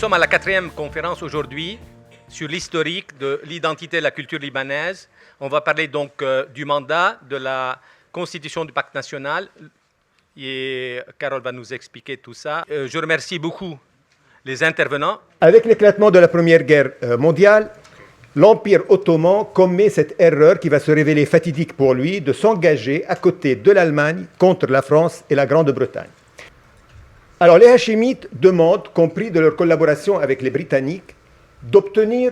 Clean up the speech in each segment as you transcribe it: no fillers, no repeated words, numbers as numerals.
sommes à la 4e conférence aujourd'hui sur l'historique de l'identité et la culture libanaise. On va parler donc du mandat, de la constitution du pacte national. Et Carole va nous expliquer tout ça. Je remercie beaucoup les intervenants. Avec l'éclatement de la Première Guerre mondiale, l'Empire ottoman commet cette erreur qui va se révéler fatidique pour lui de s'engager à côté de l'Allemagne contre la France et la Grande-Bretagne. Alors les Hachémites demandent, compris de leur collaboration avec les Britanniques, d'obtenir,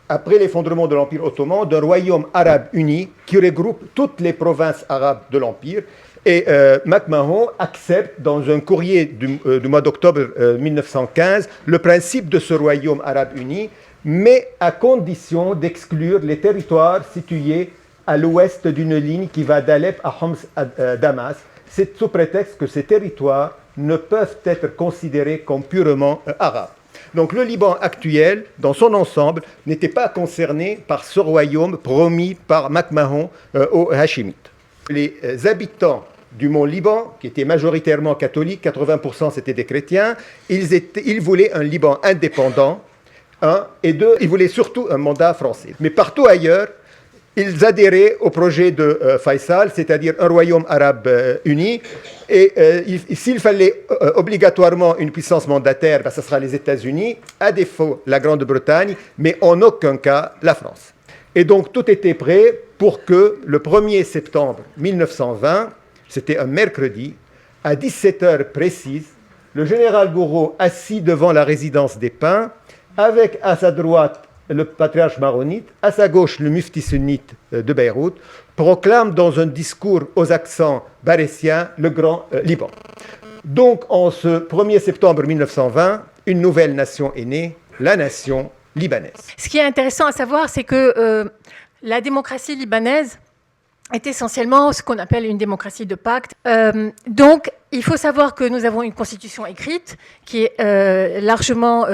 après l'effondrement de l'Empire ottoman, d'un royaume arabe uni qui regroupe toutes les provinces arabes de l'Empire. Et MacMahon accepte dans un courrier du mois d'octobre 1915 le principe de ce royaume arabe uni, mais à condition d'exclure les territoires situés à l'ouest d'une ligne qui va d'Alep à Homs à Damas. C'est sous prétexte que ces territoires ne peuvent être considérés comme purement arabes. Donc le Liban actuel, dans son ensemble, n'était pas concerné par ce royaume promis par MacMahon aux Hachémites. Les habitants du mont Liban, qui étaient majoritairement catholiques, 80% c'était des chrétiens, ils voulaient un Liban indépendant, et deux, ils voulaient surtout un mandat français. Mais partout ailleurs, ils adhéraient au projet de Faisal, c'est-à-dire un royaume arabe uni. Et s'il fallait obligatoirement une puissance mandataire, ce sera les États-Unis, à défaut la Grande-Bretagne, mais en aucun cas la France. Et donc tout était prêt pour que le 1er septembre 1920, c'était un mercredi, à 17h précises, le général Gouraud, assis devant la résidence des Pins, avec à sa droite le patriarche maronite, à sa gauche le mufti sunnite de Beyrouth, proclame dans un discours aux accents barésiens le Grand Liban. Donc en ce 1er septembre 1920, une nouvelle nation est née, la nation libanaise. Ce qui est intéressant à savoir, c'est que la démocratie libanaise est essentiellement ce qu'on appelle une démocratie de pacte. Donc, il faut savoir que nous avons une constitution écrite qui est largement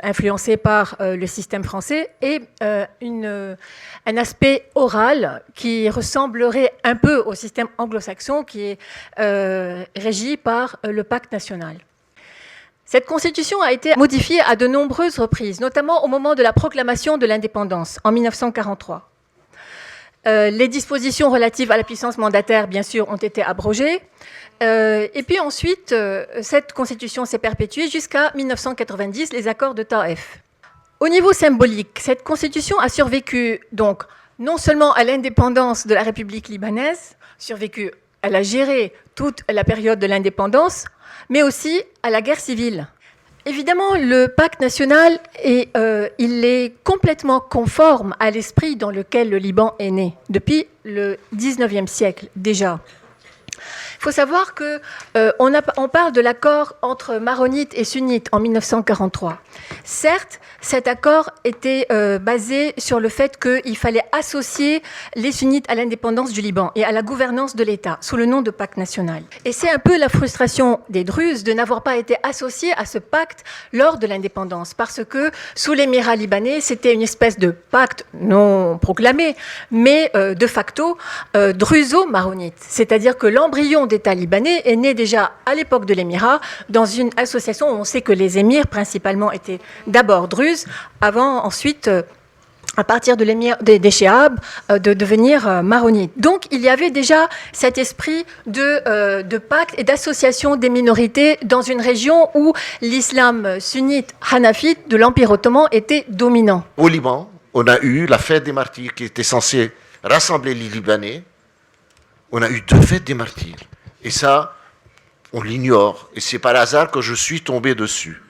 influencée par le système français et un aspect oral qui ressemblerait un peu au système anglo-saxon qui est régi par le pacte national. Cette constitution a été modifiée à de nombreuses reprises, notamment au moment de la proclamation de l'indépendance en 1943. Les dispositions relatives à la puissance mandataire, bien sûr, ont été abrogées. Et puis ensuite, cette constitution s'est perpétuée jusqu'à 1990, les accords de Taïf. Au niveau symbolique, cette constitution a survécu donc non seulement à l'indépendance de la République libanaise, elle a géré toute la période de l'indépendance, mais aussi à la guerre civile. Évidemment, le pacte national, il est complètement conforme à l'esprit dans lequel le Liban est né, depuis le 19e siècle déjà. Il faut savoir qu'on parle de l'accord entre maronites et sunnites en 1943. Certes, cet accord était basé sur le fait qu'il fallait associer les sunnites à l'indépendance du Liban et à la gouvernance de l'État sous le nom de pacte national. Et c'est un peu la frustration des Druzes de n'avoir pas été associés à ce pacte lors de l'indépendance, parce que sous l'émirat libanais, c'était une espèce de pacte non proclamé, mais de facto druso-maronite. C'est-à-dire que l'embryon d'État libanais est né déjà à l'époque de l'émirat dans une association où on sait que les émirs principalement étaient d'abord druzes, avant ensuite, à partir de l'émir des Chéabes, de devenir maronites. Donc il y avait déjà cet esprit de pacte et d'association des minorités dans une région où l'islam sunnite hanafite de l'Empire ottoman était dominant. Au Liban, on a eu la fête des martyrs qui était censée rassembler les Libanais. On a eu 2 fêtes des martyrs. Et ça, on l'ignore. Et c'est par hasard que je suis tombé dessus.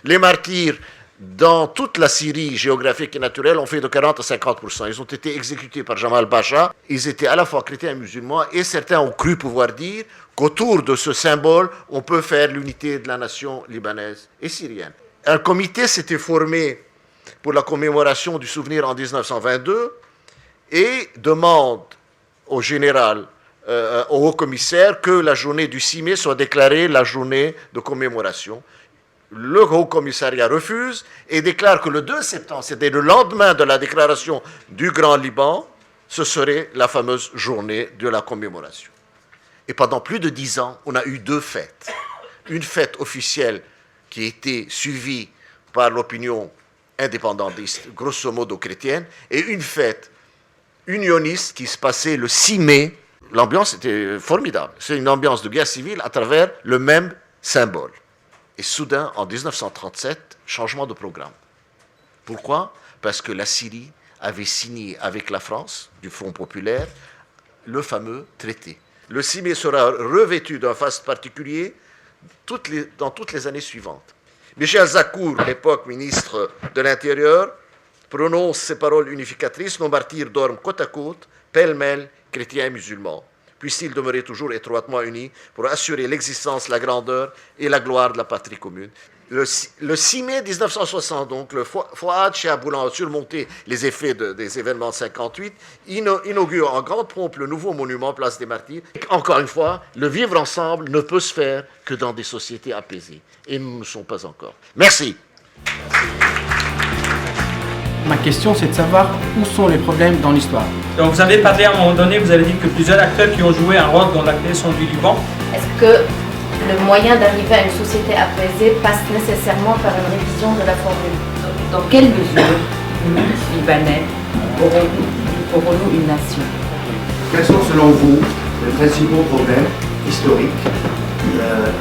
Les martyrs, dans toute la Syrie géographique et naturelle, ont fait de 40 à 50%. Ils ont été exécutés par Jamal Pacha. Ils étaient à la fois chrétiens et musulmans. Et certains ont cru pouvoir dire qu'autour de ce symbole, on peut faire l'unité de la nation libanaise et syrienne. Un comité s'était formé pour la commémoration du souvenir en 1922 et demande au général, au haut-commissaire, que la journée du 6 mai soit déclarée la journée de commémoration. Le haut-commissariat refuse et déclare que le 2 septembre, c'était le lendemain de la déclaration du Grand Liban, ce serait la fameuse journée de la commémoration. Et pendant plus de 10 ans, on a eu 2 fêtes. Une fête officielle qui a été suivie par l'opinion indépendantiste, grosso modo chrétienne, et une fête unioniste qui se passait le 6 mai. L'ambiance était formidable. C'est une ambiance de guerre civile à travers le même symbole. Et soudain, en 1937, changement de programme. Pourquoi? Parce que la Syrie avait signé avec la France, du Front populaire, le fameux traité. Le 6 mai sera revêtu d'un faste particulier dans toutes les années suivantes. Michel Zakour, à l'époque ministre de l'Intérieur, prononce ces paroles unificatrices: nos martyrs dorment côte à côte, pêle-mêle, chrétiens et musulmans. Puissent-ils demeurer toujours étroitement unis pour assurer l'existence, la grandeur et la gloire de la patrie commune. Le 6 mai 1960, donc, le Fouad Cheikh-Aboulan a surmonté les effets des événements de 58, inaugure en grande pompe le nouveau monument Place des Martyrs. Encore une fois, le vivre ensemble ne peut se faire que dans des sociétés apaisées. Et nous ne sommes pas encore. Merci. Ma question, c'est de savoir où sont les problèmes dans l'histoire. Donc vous avez parlé à un moment donné, vous avez dit que plusieurs acteurs qui ont joué un rôle dans la création du Liban. Est-ce que le moyen d'arriver à une société apaisée passe nécessairement par une révision de la formule? Dans quelle mesure nous, Libanais, aurons-nous une nation? Quels sont selon vous les principaux problèmes historiques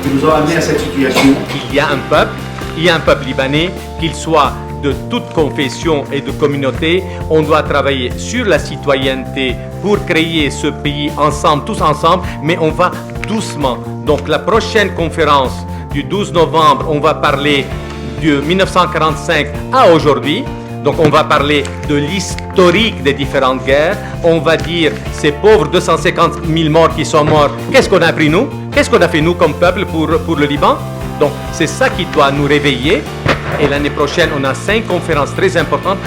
qui nous ont amenés à cette situation? Il y a un peuple libanais, qu'il soit de toute confession et de communauté. On doit travailler sur la citoyenneté pour créer ce pays ensemble, tous ensemble, mais on va doucement. Donc la prochaine conférence du 12 novembre, on va parler de 1945 à aujourd'hui. Donc on va parler de l'historique des différentes guerres. On va dire, ces pauvres 250 000 morts qui sont morts, qu'est-ce qu'on a appris nous? Qu'est-ce qu'on a fait nous comme peuple pour le Liban? Donc c'est ça qui doit nous réveiller. Et l'année prochaine, on a 5 conférences très importantes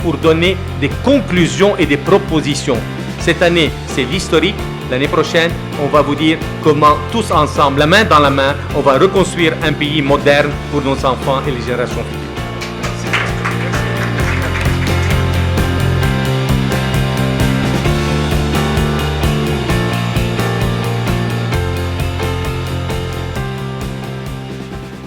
pour donner des conclusions et des propositions. Cette année, c'est l'historique. L'année prochaine, on va vous dire comment tous ensemble, la main dans la main, on va reconstruire un pays moderne pour nos enfants et les générations futures.